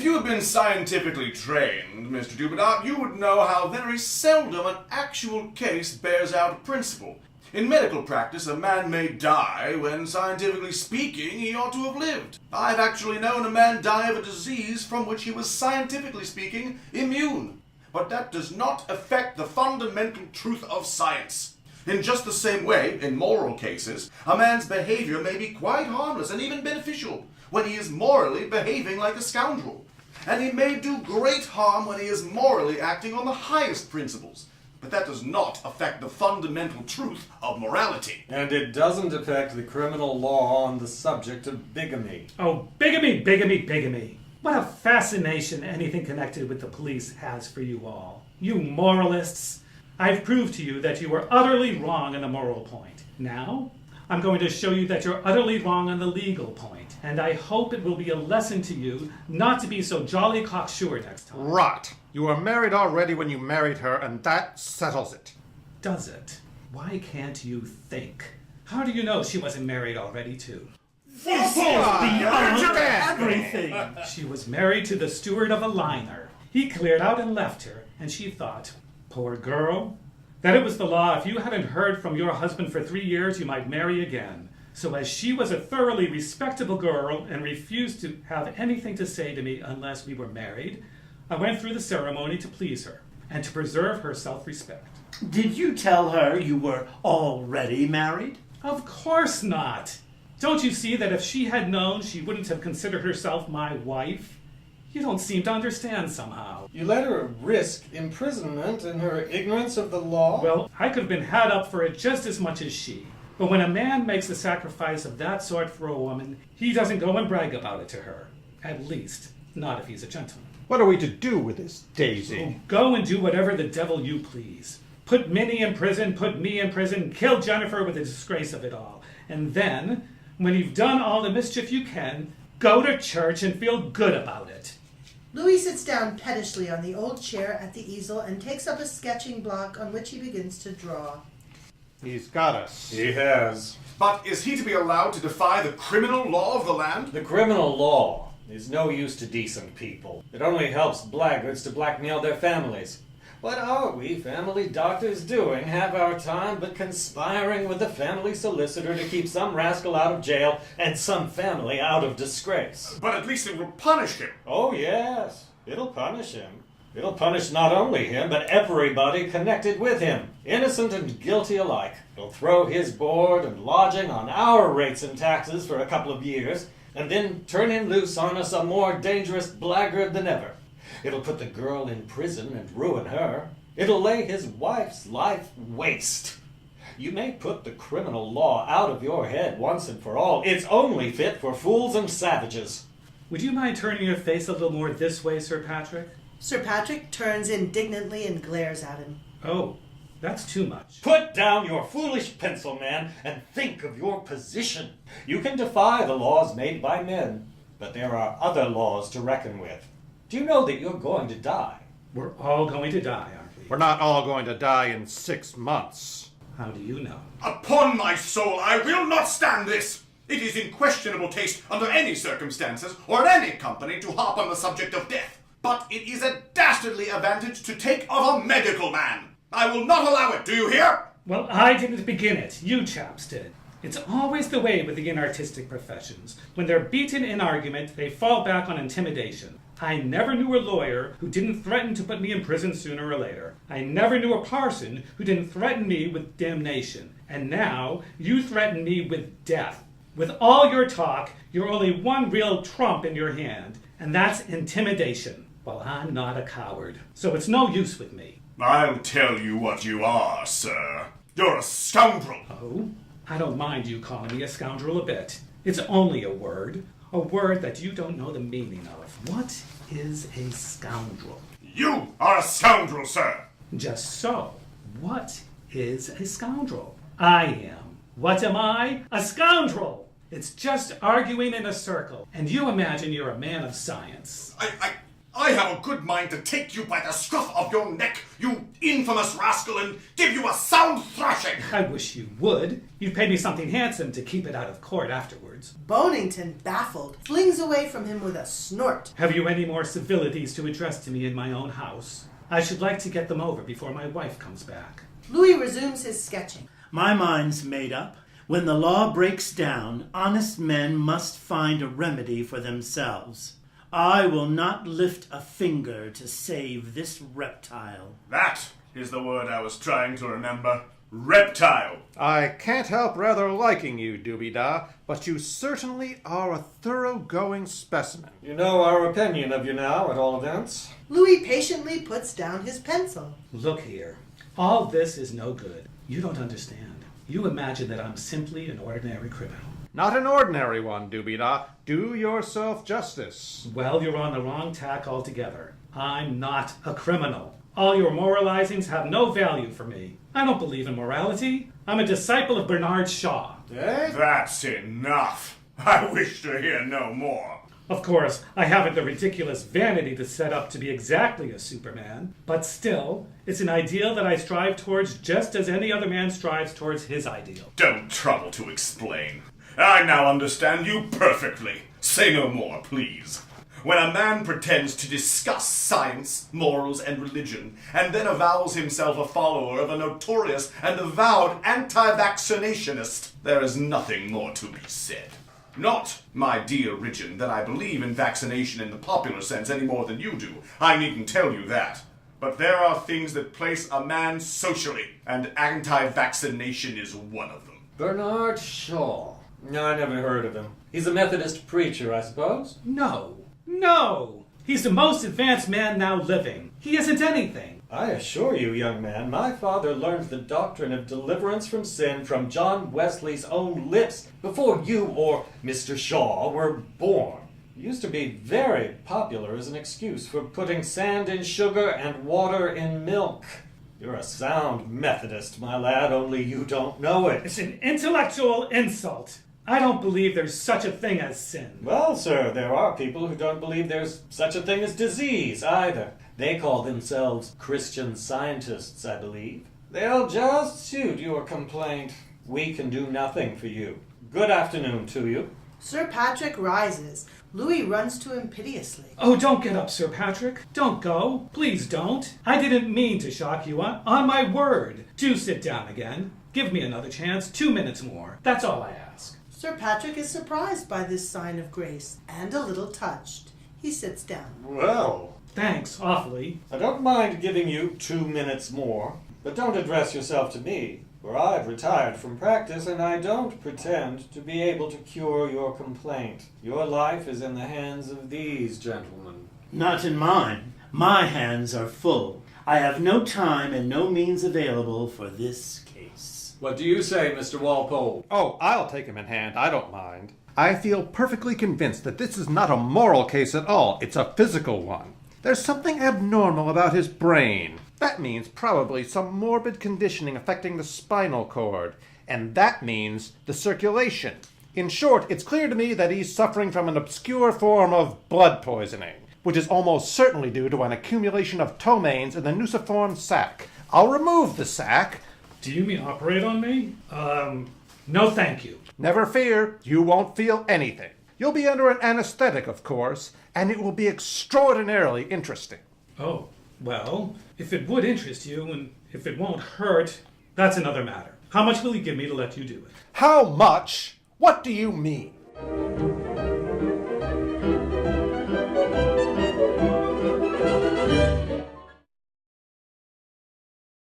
If you had been scientifically trained, Mr. Dubedat, you would know how very seldom an actual case bears out a principle. In medical practice, a man may die when, scientifically speaking, he ought to have lived. I've actually known a man die of a disease from which he was, scientifically speaking, immune. But that does not affect the fundamental truth of science. In just the same way, in moral cases, a man's behavior may be quite harmless and even beneficial when he is morally behaving like a scoundrel. And he may do great harm when he is morally acting on the highest principles. But that does not affect the fundamental truth of morality. And it doesn't affect the criminal law on the subject of bigamy. Oh, bigamy, bigamy, bigamy. What a fascination anything connected with the police has for you all. You moralists. I've proved to you that you were utterly wrong on the moral point. Now, I'm going to show you that you're utterly wrong on the legal point. And I hope it will be a lesson to you not to be so jolly cocksure next time. Rot! You were married already when you married her, and that settles it. Does it? Why can't you think? How do you know she wasn't married already, too? This is beyond everything! She was married to the steward of a liner. He cleared out and left her, and she thought, poor girl, that it was the law if you hadn't heard from your husband for 3 years, you might marry again. So as she was a thoroughly respectable girl and refused to have anything to say to me unless we were married, I went through the ceremony to please her and to preserve her self-respect. Did you tell her you were already married? Of course not. Don't you see that if she had known, she wouldn't have considered herself my wife? You don't seem to understand somehow. You let her risk imprisonment in her ignorance of the law? Well, I could have been had up for it just as much as she. But when a man makes a sacrifice of that sort for a woman, he doesn't go and brag about it to her. At least, not if he's a gentleman. What are we to do with this Daisy? Oh, go and do whatever the devil you please. Put Minnie in prison, put me in prison, kill Jennifer with the disgrace of it all. And then, when you've done all the mischief you can, go to church and feel good about it. Louis sits down pettishly on the old chair at the easel and takes up a sketching block on which he begins to draw. He's got us. He has. But is he to be allowed to defy the criminal law of the land? The criminal law is no use to decent people. It only helps blackguards to blackmail their families. What are we family doctors doing half our time but conspiring with the family solicitor to keep some rascal out of jail and some family out of disgrace? But at least it will punish him. Oh yes, it'll punish him. It'll punish not only him, but everybody connected with him, innocent and guilty alike. It'll throw his board and lodging on our rates and taxes for a couple of years, and then turn him loose on us a more dangerous blackguard than ever. It'll put the girl in prison and ruin her. It'll lay his wife's life waste. You may put the criminal law out of your head once and for all. It's only fit for fools and savages. Would you mind turning your face a little more this way, Sir Patrick? Sir Patrick turns indignantly and glares at him. Oh, that's too much. Put down your foolish pencil, man, and think of your position. You can defy the laws made by men, but there are other laws to reckon with. Do you know that you're going to die? We're all going to die, aren't we? We're not all going to die in 6 months. How do you know? Upon my soul, I will not stand this! It is in questionable taste under any circumstances or in any company to harp on the subject of death. But it is a dastardly advantage to take of a medical man. I will not allow it, do you hear? Well, I didn't begin it. You chaps did. It's always the way with the inartistic professions. When they're beaten in argument, they fall back on intimidation. I never knew a lawyer who didn't threaten to put me in prison sooner or later. I never knew a parson who didn't threaten me with damnation. And now, you threaten me with death. With all your talk, you're only one real trump in your hand, and that's intimidation. Well, I'm not a coward, so it's no use with me. I'll tell you what you are, sir. You're a scoundrel. Oh? I don't mind you calling me a scoundrel a bit. It's only a word that you don't know the meaning of. What is a scoundrel? You are a scoundrel, sir. Just so. What is a scoundrel? I am. What am I? A scoundrel! It's just arguing in a circle. And you imagine you're a man of science. I have a good mind to take you by the scruff of your neck, you infamous rascal, and give you a sound thrashing. I wish you would. You'd pay me something handsome to keep it out of court afterwards. Bonington, baffled, flings away from him with a snort. Have you any more civilities to address to me in my own house? I should like to get them over before my wife comes back. Louis resumes his sketching. My mind's made up. When the law breaks down, honest men must find a remedy for themselves. I will not lift a finger to save this reptile. That is the word I was trying to remember. Reptile. I can't help rather liking you, dubedat, but you certainly are a thoroughgoing specimen. You know our opinion of you now, at all events. Louis patiently puts down his pencil. Look here. All this is no good. You don't understand. You imagine that I'm simply an ordinary criminal. Not an ordinary one, dubedat. Do yourself justice. Well, you're on the wrong tack altogether. I'm not a criminal. All your moralizings have no value for me. I don't believe in morality. I'm a disciple of Bernard Shaw. Eh? That's enough. I wish to hear no more. Of course, I haven't the ridiculous vanity to set up to be exactly a Superman, but still, it's an ideal that I strive towards just as any other man strives towards his ideal. Don't trouble to explain. I now understand you perfectly. Say no more, please. When a man pretends to discuss science, morals, and religion, and then avows himself a follower of a notorious and avowed anti-vaccinationist, there is nothing more to be said. Not, my dear Ridgeon, that I believe in vaccination in the popular sense any more than you do. I needn't tell you that. But there are things that place a man socially, and anti-vaccination is one of them. Bernard Shaw. I never heard of him. He's a Methodist preacher, I suppose? No. He's the most advanced man now living. He isn't anything. I assure you, young man, my father learned the doctrine of deliverance from sin from John Wesley's own lips before you or Mr. Shaw were born. It used to be very popular as an excuse for putting sand in sugar and water in milk. You're a sound Methodist, my lad, only you don't know it. It's an intellectual insult. I don't believe there's such a thing as sin. Well, sir, there are people who don't believe there's such a thing as disease, either. They call themselves Christian Scientists, I believe. They'll just suit your complaint. We can do nothing for you. Good afternoon to you. Sir Patrick rises. Louis runs to him piteously. Oh, don't get up, Sir Patrick. Don't go. Please don't. I didn't mean to shock you. On my word. Do sit down again. Give me another chance. 2 minutes more. That's all I ask. Sir Patrick is surprised by this sign of grace and a little touched. He sits down. Well, Thanks, awfully. I don't mind giving you 2 minutes more, but don't address yourself to me, for I've retired from practice and I don't pretend to be able to cure your complaint. Your life is in the hands of these gentlemen. Not in mine. My hands are full. I have no time and no means available for this case. What do you say, Mr. Walpole? Oh, I'll take him in hand. I don't mind. I feel perfectly convinced that this is not a moral case at all. It's a physical one. There's something abnormal about his brain. That means probably some morbid conditioning affecting the spinal cord. And that means the circulation. In short, it's clear to me that he's suffering from an obscure form of blood poisoning, which is almost certainly due to an accumulation of ptomaines in the nuciform sac. I'll remove the sac. Do you mean operate on me? No thank you. Never fear, you won't feel anything. You'll be under an anesthetic, of course, and it will be extraordinarily interesting. Oh, well, if it would interest you and if it won't hurt, that's another matter. How much will you give me to let you do it? How much? What do you mean?